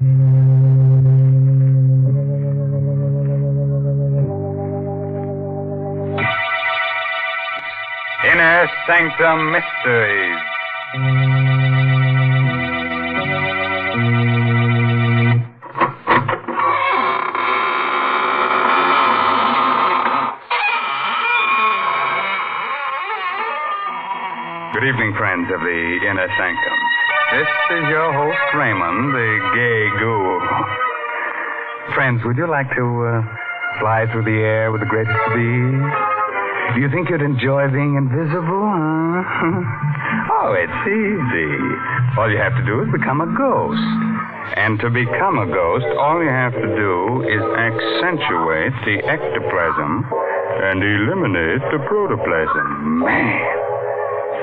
Inner Sanctum Mysteries. Good evening, friends of the Inner Sanctum. This is your host, Raymond, the gay ghoul. Friends, would you like to fly through the air with the greatest speed? Do you think you'd enjoy being invisible? Oh, it's easy. All you have to do is become a ghost. And to become a ghost, all you have to do is accentuate the ectoplasm and eliminate the protoplasm. Man.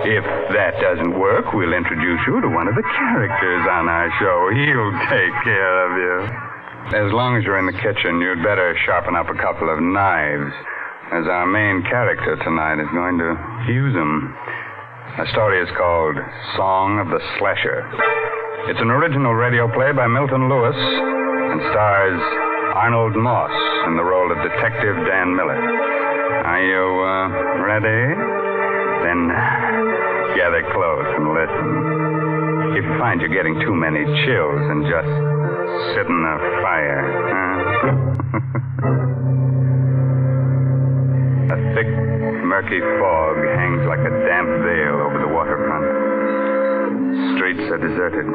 If that doesn't work, we'll introduce you to one of the characters on our show. He'll take care of you. As long as you're in the kitchen, you'd better sharpen up a couple of knives, as our main character tonight is going to use them. The story is called Song of the Slasher. It's an original radio play by Milton Lewis and stars Arnold Moss in the role of Detective Dan Miller. Are you ready? Then gather close and listen. If you find you're getting too many chills, then just sit in the fire. A thick, murky fog hangs like a damp veil over the waterfront. Streets are deserted.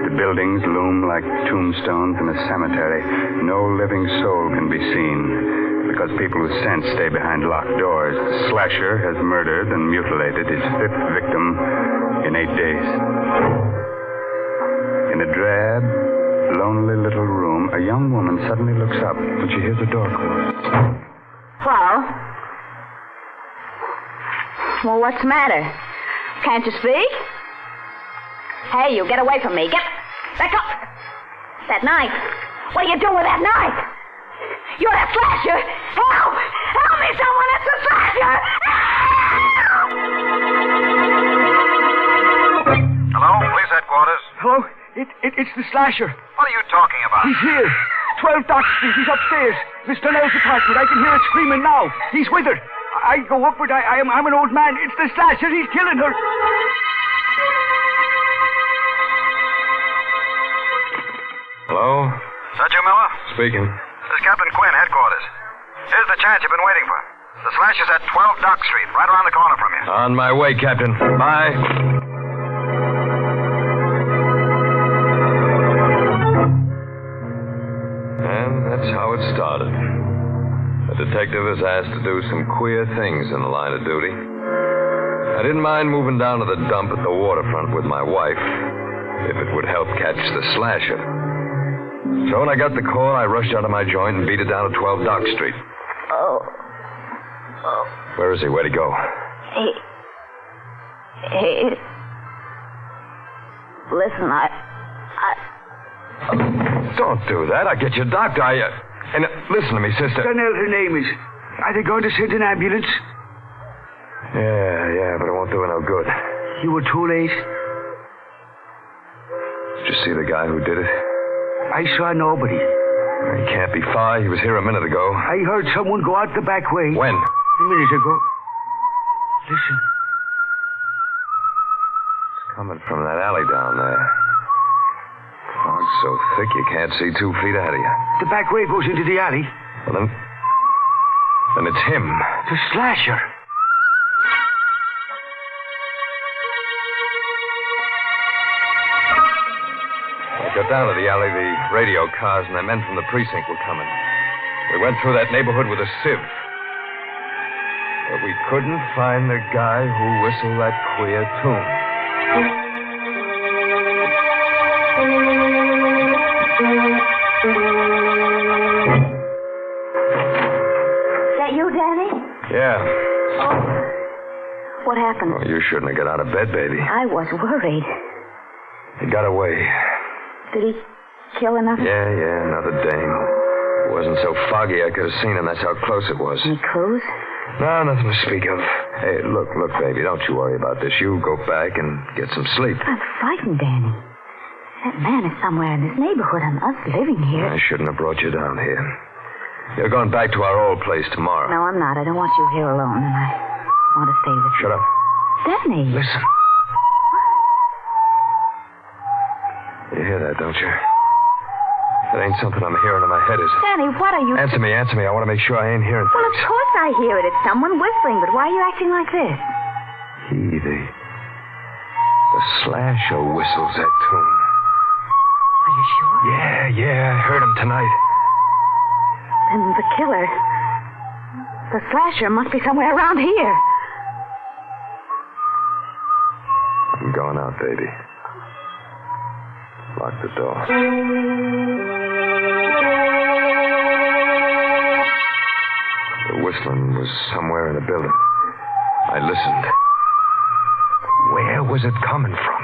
The buildings loom like tombstones in a cemetery. No living soul can be seen, because people with sense stay behind locked doors. The slasher has murdered and mutilated his fifth victim in 8 days. In a drab, lonely little room, a young woman suddenly looks up when she hears a door close. Hello? Well, what's the matter? Can't you speak? Hey, you, get away from me. Get back up. That knife. What are you doing with that knife? You're a slasher! Help! Help me, someone! It's a slasher! Help! Hello, police headquarters. Hello? It's the slasher. What are you talking about? He's here. 12 Dock Street. He's upstairs. Mr. Nell's apartment. I can hear her screaming now. He's with her. I go up, but I'm an old man. It's the slasher. He's killing her. Hello? Sergeant Miller? Speaking. This is Captain Quinn, headquarters. Here's the chance you've been waiting for. The slasher's at 12 Dock Street, right around the corner from you. On my way, Captain. Bye. And that's how it started. A detective is asked to do some queer things in the line of duty. I didn't mind moving down to the dump at the waterfront with my wife, if it would help catch the slasher. So when I got the call, I rushed out of my joint and beat it down to 12 Dock Street. Oh. Where is he? Where'd he go? He... Listen, I... Don't do that. I'll get you a doctor. And listen to me, sister. Donnell, her name is. Are they going to send an ambulance? Yeah, but it won't do her no good. You were too late. Did you see the guy who did it? I saw nobody. He can't be far. He was here a minute ago. I heard someone go out the back way. When? A minute ago. Listen. It's coming from that alley down there. Fog's so thick you can't see 2 feet ahead of you. The back way goes into the alley. Well, then it's him. The slasher. I got down to the alley, the radio cars and the men from the precinct were coming. We went through that neighborhood with a sieve. But we couldn't find the guy who whistled that queer tune. Is that you, Danny? Yeah. Oh. What happened? Oh, you shouldn't have got out of bed, baby. I was worried. He got away. Did he kill another? Yeah, another dame. It wasn't so foggy I could have seen him. That's how close it was. Any clues? No, nothing to speak of. Hey, look, baby, don't you worry about this. You go back and get some sleep. I'm frightened, Danny. That man is somewhere in this neighborhood and us living here. I shouldn't have brought you down here. You're going back to our old place tomorrow. No, I'm not. I don't want you here alone, and I want to stay with you. Shut up. Danny. Listen. You hear that, don't you? That ain't something I'm hearing in my head, is it? Danny, what are you... Answer me. I want to make sure I ain't hearing Well, of things. course I hear it. It's someone whistling, but why are you acting like this? The slasher whistles that tune. Are you sure? Yeah, I heard him tonight. Then the killer... The slasher must be somewhere around here. I'm going out, baby. Lock the door. The whistling was somewhere in the building. I listened. Where was it coming from?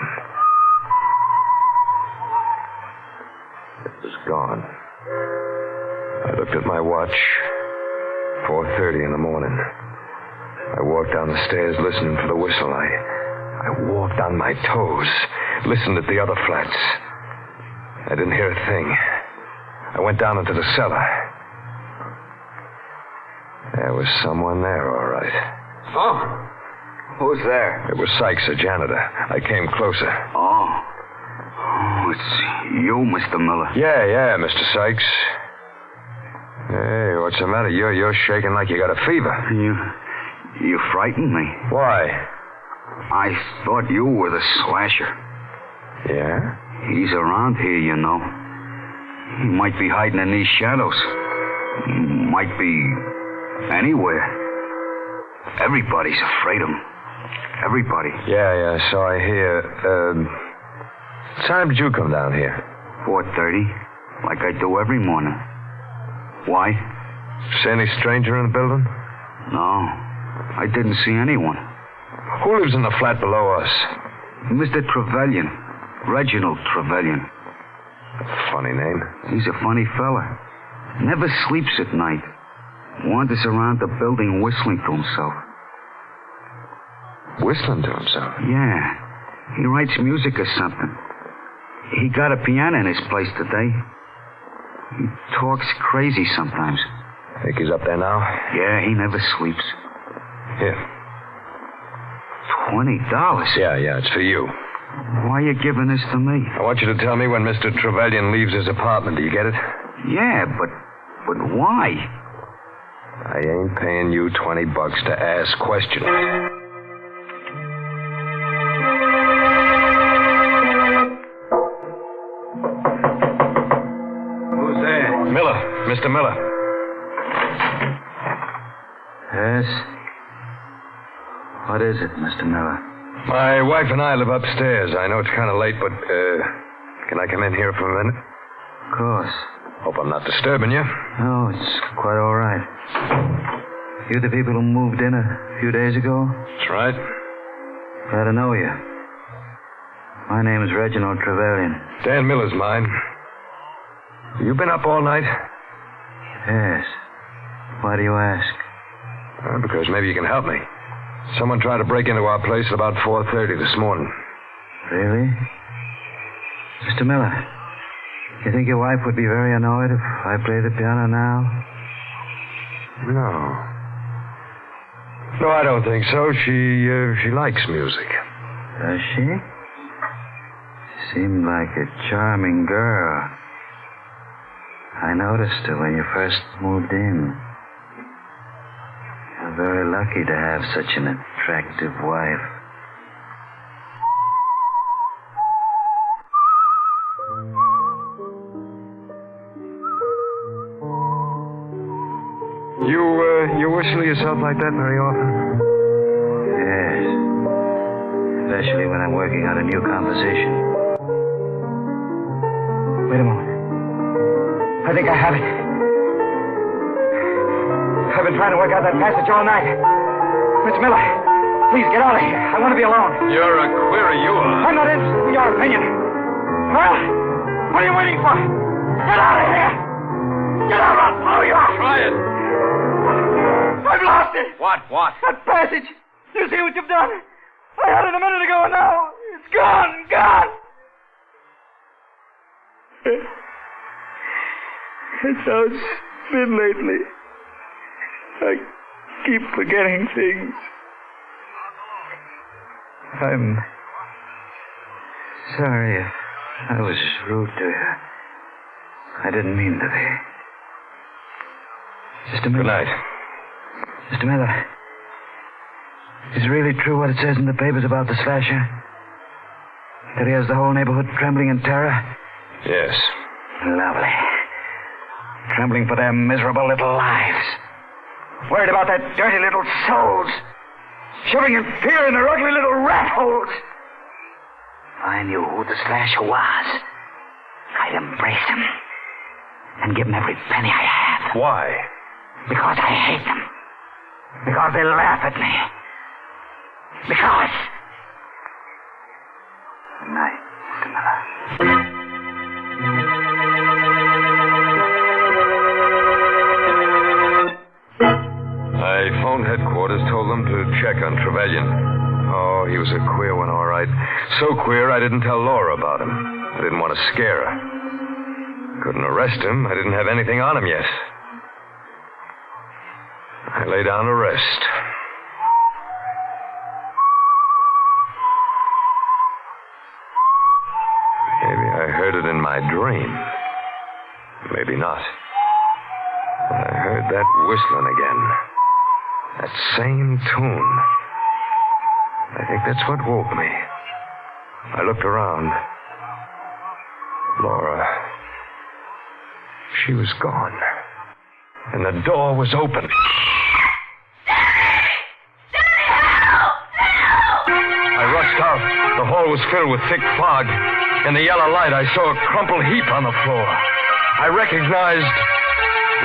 It was gone. I looked at my watch. 4:30 in the morning. I walked down the stairs listening for the whistle. I walked on my toes, listened at the other flats. I didn't hear a thing. I went down into the cellar. There was someone there, all right. Oh? Who's there? It was Sykes, a janitor. I came closer. Oh, it's you, Mr. Miller. Yeah, Mr. Sykes. Hey, what's the matter? You're shaking like you got a fever. You frightened me. Why? I thought you were the slasher. Yeah? He's around here, you know. He might be hiding in these shadows. Might be anywhere. Everybody's afraid of him. Everybody. Yeah, so I hear. What time did you come down here? 4:30, like I do every morning. Why? See any stranger in the building? No, I didn't see anyone. Who lives in the flat below us? Mr. Trevelyan. Reginald Trevelyan. Funny name. He's a funny fella. Never sleeps at night. Wanders around the building whistling to himself. Whistling to himself? Yeah. He writes music or something. He got a piano in his place today. He talks crazy sometimes. Think he's up there now? Yeah, he never sleeps. Here. $20? Yeah, it's for you. Why are you giving this to me? I want you to tell me when Mr. Trevelyan leaves his apartment. Do you get it? Yeah, but why? I ain't paying you $20 to ask questions. Who's there? Miller. Mr. Miller. Yes? What is it, Mr. Miller? My wife and I live upstairs. I know it's kind of late, but, can I come in here for a minute? Of course. Hope I'm not disturbing you. No, it's quite all right. You the people who moved in a few days ago? That's right. Glad to know you. My name is Reginald Trevelyan. Dan Miller's mine. You been up all night? Yes. Why do you ask? Because maybe you can help me. Someone tried to break into our place at about 4:30 this morning. Really? Mr. Miller, you think your wife would be very annoyed if I play the piano now? No, I don't think so. She likes music. Does she? She seemed like a charming girl. I noticed her when you first moved in. You're very lucky to have such an attractive wife. You whistle yourself like that very often? Yes. Especially when I'm working on a new composition. Wait a moment. I think I have it. I've been trying to work out that passage all night. Mr. Miller, please get out of here. I want to be alone. You're a query, you are. I'm not interested in your opinion. Well, what are you waiting for? Get out of here! Get out, I'll blow you out! Try it. I've lost it! What? That passage! You see what you've done? I had it a minute ago and now it's gone! That's how it's been lately. I keep forgetting things. I'm sorry if I was rude to you. I didn't mean to be. Mr. Miller. Good night. Mr. Miller. Is it really true what it says in the papers about the slasher? That he has the whole neighborhood trembling in terror? Yes. Lovely. Trembling for their miserable little lives. Worried about their dirty little souls. Shivering in fear in their ugly little rat holes. If I knew who the slasher was, I'd embrace him and give him every penny I have. Why? Because I hate them. Because they laugh at me. Because... Good night, Mr. Miller. I phoned headquarters, told them to check on Trevelyan. Oh, he was a queer one, all right. So queer, I didn't tell Laura about him. I didn't want to scare her. Couldn't arrest him. I didn't have anything on him yet. I lay down to rest. Maybe I heard it in my dream. Maybe not. I heard that whistling again. That same tune. I think that's what woke me. I looked around. Laura. She was gone. And the door was open. I rushed out. The hall was filled with thick fog. In the yellow light, I saw a crumpled heap on the floor. I recognized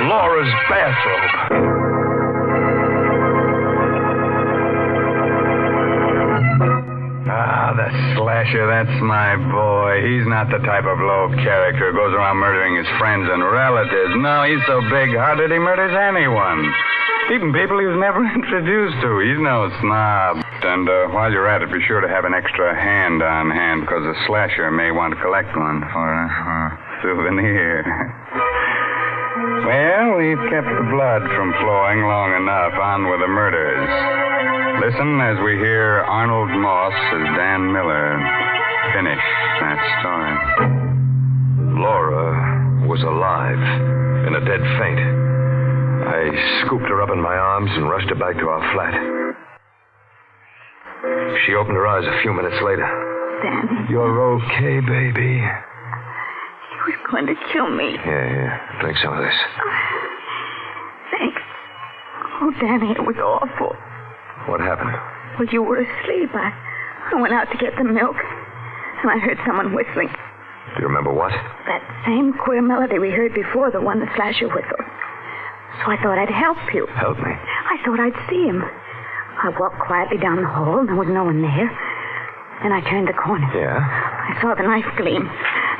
Laura's bathrobe. Ah, the slasher, that's my boy. He's not the type of low character who goes around murdering his friends and relatives. No, he's so big-hearted he murders anyone. Even people he was never introduced to. He's no snob. And while you're at it, be sure to have an extra hand on hand, because the slasher may want to collect one for a souvenir. Well, we've kept the blood from flowing long enough. On with the murders. Listen as we hear Arnold Moss as Dan Miller finish that story. Laura was alive, in a dead faint. I scooped her up in my arms and rushed her back to our flat. She opened her eyes a few minutes later. Danny. You're okay, baby. He was going to kill me. Yeah. Drink some of this. Thanks. Oh, Danny, it was awful. What happened? Well, you were asleep. I went out to get the milk, and I heard someone whistling. Do you remember what? That same queer melody we heard before, the one the slasher whistled. So I thought I'd help you. Help me? I thought I'd see him. I walked quietly down the hall, and there was no one there. Then I turned the corner. Yeah? I saw the knife gleam.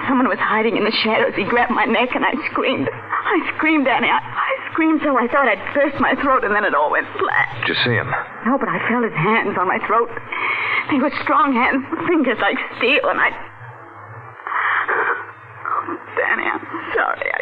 Someone was hiding in the shadows. He grabbed my neck, and I screamed. I screamed, Danny. I screamed so I thought I'd burst my throat, and then it all went flat. Did you see him? No, but I felt his hands on my throat. They were strong hands, fingers like steel, and I... Oh, Danny, I'm sorry. I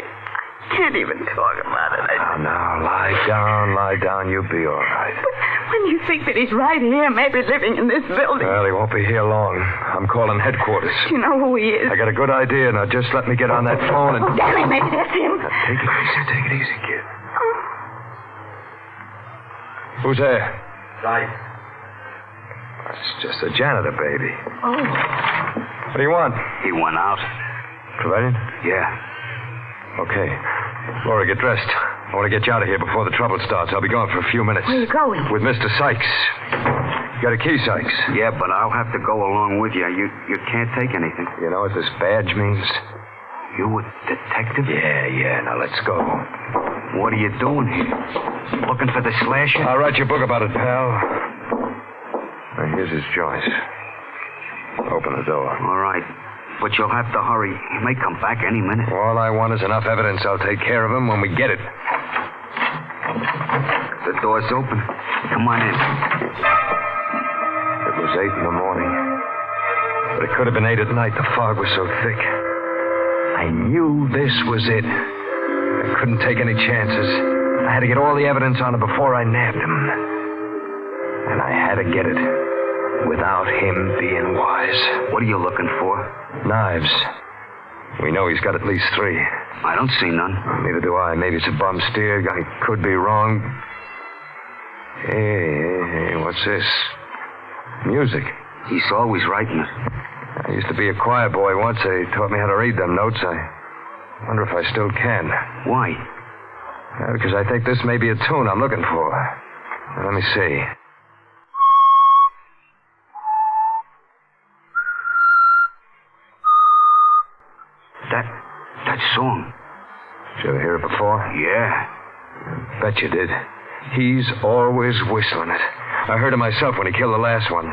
can't even talk about it. Now, lie down. You'll be all right. But when you think that he's right here, maybe living in this building... Well, he won't be here long. I'm calling headquarters. You know who he is? I got a good idea. Now, just let me get on that phone and... Oh, Danny, maybe that's him. Now, take it easy, kid. Who's there? Right. It's just a janitor, baby. Oh. What do you want? He went out. Trevelyan? Yeah. Okay. Laura, get dressed. I want to get you out of here before the trouble starts. I'll be gone for a few minutes. Where are you going? With Mr. Sykes. You got a key, Sykes? Yeah, but I'll have to go along with you. You can't take anything. You know what this badge means? You a detective? Yeah. Now, let's go. What are you doing here? Looking for the slasher? I'll write you a book about it, pal. Now, here's his joint. Open the door. All right. But you'll have to hurry. He may come back any minute. All I want is enough evidence. I'll take care of him when we get it. The door's open. Come on in. It was 8 in the morning. But it could have been 8 at night. The fog was so thick. I knew this was it. I couldn't take any chances. I had to get all the evidence on him before I nabbed him. And I had to get it without him being wise. What are you looking for? Knives. We know he's got at least 3. I don't see none. Neither do I. Maybe it's a bum steer. I could be wrong. Hey, what's this? Music. He's always writing it. I used to be a choir boy once. They taught me how to read them notes. I wonder if I still can. Why? Because I think this may be a tune I'm looking for. Now, let me see. That song. Did you ever hear it before? Yeah. Bet you did. He's always whistling it. I heard it myself when he killed the last one.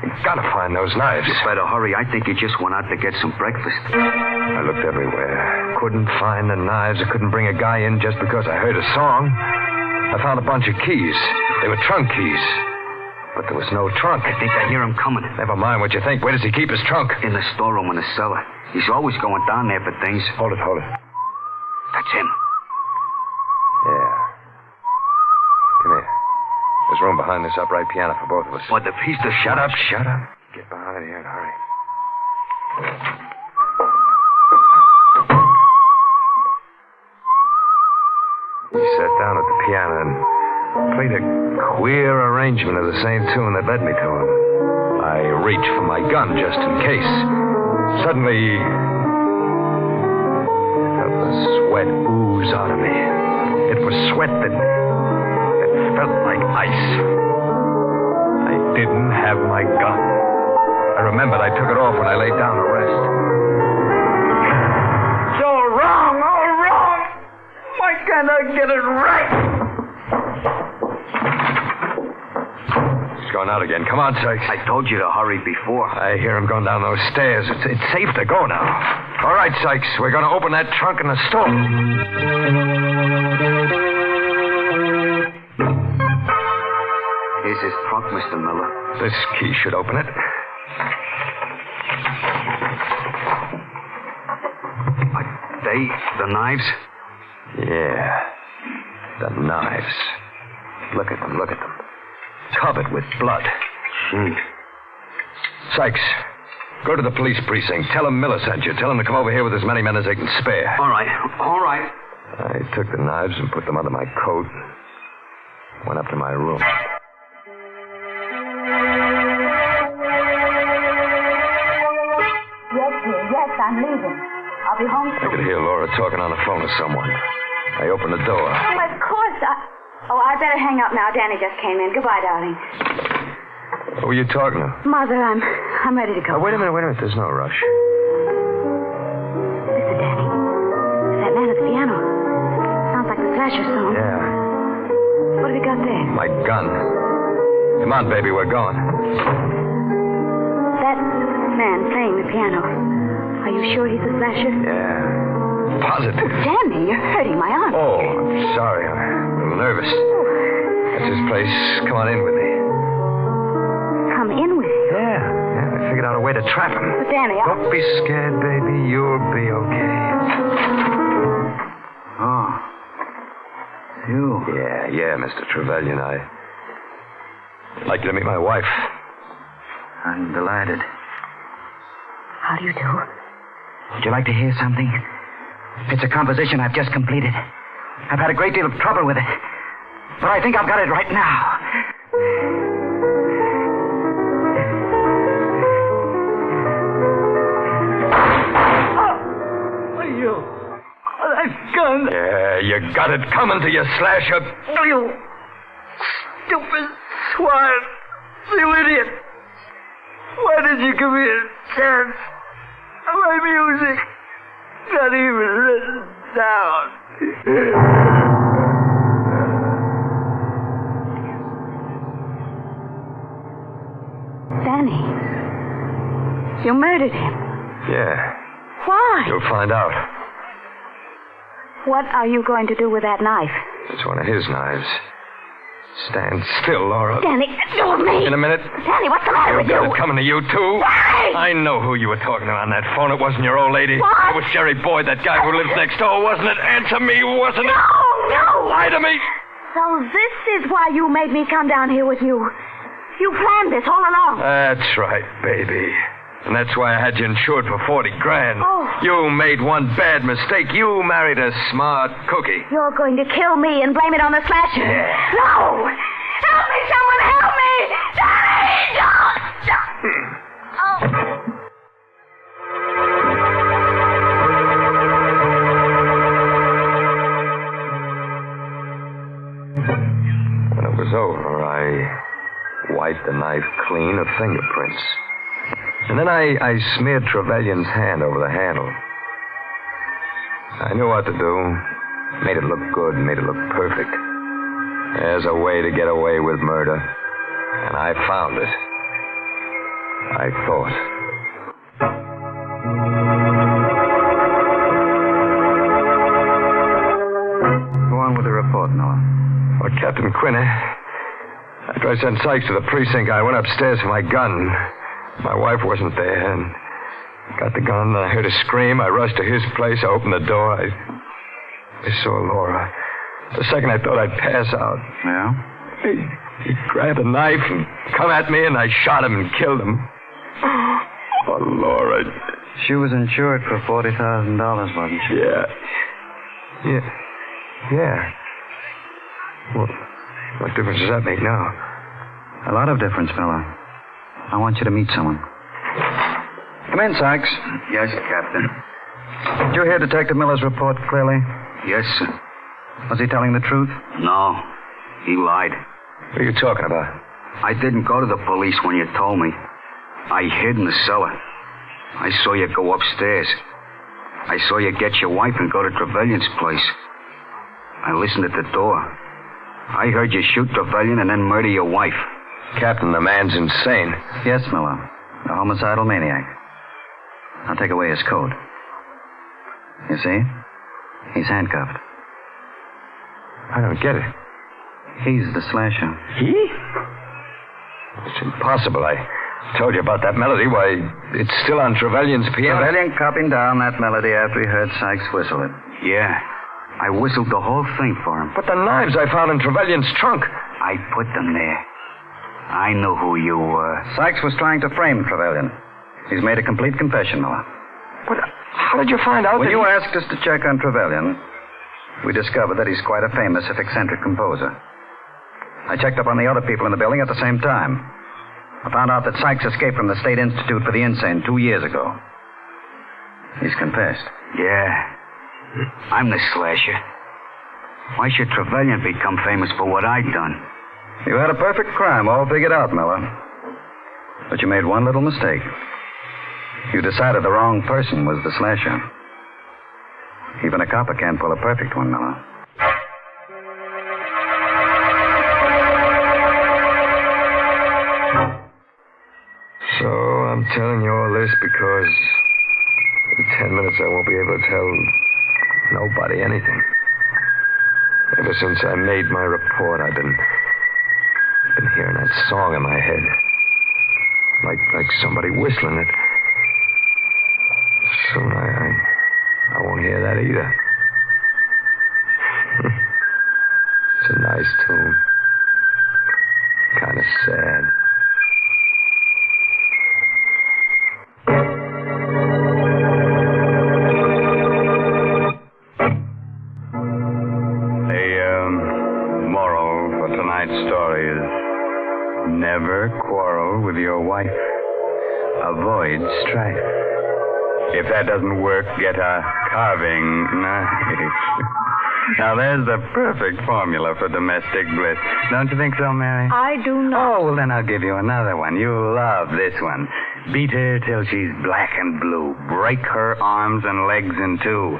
You've got to find those knives. You better hurry. I think he just went out to get some breakfast. I looked everywhere. Couldn't find the knives. I couldn't bring a guy in just because I heard a song. I found a bunch of keys. They were trunk keys. But there was no trunk. I think I hear him coming. Never mind what you think. Where does he keep his trunk? In the storeroom in the cellar. He's always going down there for things. Hold it. That's him. Yeah. Come here. There's room behind this upright piano for both of us. What, the piece to Shut up. Get behind here and hurry. He sat down at the piano and played a queer arrangement of the same tune that led me to him. I reached for my gun just in case. Suddenly, I felt the sweat ooze out of me. It was sweat that felt like ice. I didn't have my gun. I remembered I took it off when I laid down to rest. It's all wrong. Why can't I get it right? He's going out again. Come on, Sykes. I told you to hurry before. I hear him going down those stairs. It's safe to go now. All right, Sykes. We're going to open that trunk in the store. Here's his trunk, Mr. Miller. This key should open it. The knives? Yeah. The knives. Look at them. Covered with blood. Shit. Sykes, go to the police precinct. Tell them Miller sent you. Tell them to come over here with as many men as they can spare. All right. I took the knives and put them under my coat. Went up to my room. Yes, dear. Yes, I'm leaving. I'll be home I soon. could hear Laura talking on the phone with someone. I opened the door. Oh, of course. I better hang up now. Danny just came in. Goodbye, darling. Who were you talking to? Mother, I'm ready to go. Oh, wait a minute. There's no rush. Listen, Danny. That man at the piano. Sounds like the Slasher song. Yeah. What have you got there? My gun. Come on, baby, we're going. That man playing the piano. Are you sure he's the Slasher? Yeah. Positive. Danny, you're hurting my arm. Oh, I'm sorry. I'm a little nervous. That's his place. Come on in with me. Come in with you. Yeah. I figured out a way to trap him. But Danny, Don't be scared, baby. You'll be okay. Oh. You. Yeah, Mr. Trevelyan. I'd like you to meet my wife. I'm delighted. How do you do? Would you like to hear something? It's a composition I've just completed. I've had a great deal of trouble with it. But I think I've got it right now. You. That gun. Yeah, you got it coming to you, Slasher. You stupid swine. You idiot. Why did you give me a chance? My music. Not even written down. Danny. You murdered him. Yeah, Why? you'll find out. What are you going to do with that knife? It's one of his knives. Stand still, Laura. Danny, do with me. In a minute. Danny, what's the matter You with got you? it coming to you, too. Danny! I know who you were talking to on that phone. It wasn't your old lady. What? It was Jerry Boyd, that guy who lives next door, wasn't it? Answer me, wasn't it? No! Lie to me. So this is why you made me come down here with you. You planned this all along. That's right, baby. And that's why I had you insured for $40,000. Oh. You made one bad mistake. You married a smart cookie. You're going to kill me and blame it on the slasher. Yeah. No! Help me, someone help me! Daddy! When it was over, I wiped the knife clean of fingerprints. And then I smeared Trevelyan's hand over the handle. I knew what to do. Made it look good, made it look perfect. There's a way to get away with murder. And I found it. I thought. Go on with the report, Noah. Well, Captain Quinn, after I sent Sykes to the precinct, I went upstairs for my gun. My wife wasn't there, and got the gun, and I heard a scream. I rushed to his place. I opened the door. I saw Laura. The second I thought I'd pass out. Yeah? He grabbed a knife and come at me, and I shot him and killed him. Oh, Laura. She was insured for $40,000, wasn't she? Yeah. Well, what difference does that make now? A lot of difference, fella. I want you to meet someone. Come in, Sykes. Yes, Captain. Did you hear Detective Miller's report clearly? Yes, sir. Was he telling the truth? No, he lied. What are you talking about? I didn't go to the police when you told me. I hid in the cellar. I saw you go upstairs. I saw you get your wife and go to Trevelyan's place. I listened at the door. I heard you shoot Trevelyan and then murder your wife. Captain, the man's insane. Yes, Miller. A homicidal maniac. I'll take away his coat. You see? He's handcuffed. I don't get it. He's the slasher. He? It's impossible. I told you about that melody. Why, it's still on Trevelyan's piano. Trevelyan copied down that melody after he heard Sykes whistle it. Yeah, I whistled the whole thing for him. But the knives I found in Trevelyan's trunk. I put them there. I knew who you were. Sykes was trying to frame Trevelyan. He's made a complete confession, Miller. But how did you find out When that you asked us to check on Trevelyan, we discovered that he's quite a famous, if eccentric, composer. I checked up on the other people in the building at the same time. I found out that Sykes escaped from the State Institute for the Insane 2 years ago. He's confessed. Yeah. I'm the slasher. Why should Trevelyan become famous for what I'd done? You had a perfect crime all figured out, Miller. But you made one little mistake. You decided the wrong person was the slasher. Even a copper can't pull a perfect one, Miller. So I'm telling you all this because in 10 minutes I won't be able to tell nobody anything. Ever since I made my report, I've been hearing that song in my head. Like somebody whistling it. Soon I won't hear that either. It's a nice tune. Kind of sad. Never quarrel with your wife. Avoid strife. If that doesn't work, get a carving knife. Now, there's the perfect formula for domestic bliss. Don't you think so, Mary? I do not. Oh, well, then I'll give you another one. You'll love this one. Beat her till she's black and blue. Break her arms and legs in two.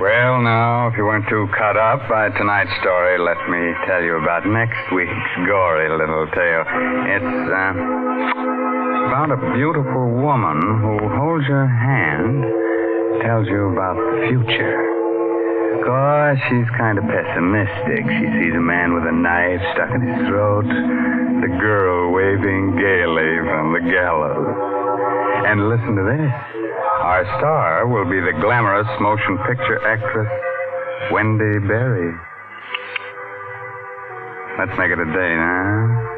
Well, now, if you weren't too cut up by tonight's story, let me tell you about next week's gory little tale. It's about a beautiful woman who holds your hand, tells you about the future. Of course, she's kind of pessimistic. She sees a man with a knife stuck in his throat, the girl waving gaily from the gallows. And listen to this. Our star will be the glamorous motion picture actress, Wendy Berry. Let's make it a date, huh?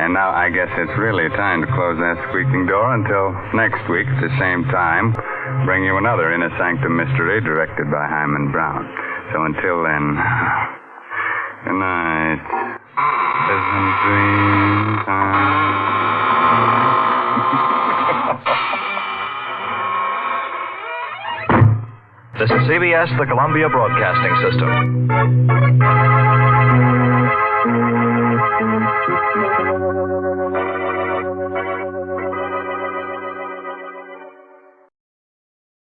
And now I guess it's really time to close that squeaking door until next week at the same time. Bring you another Inner Sanctum mystery directed by Hyman Brown. So until then, good night. Pleasant dream time. This is CBS, the Columbia Broadcasting System.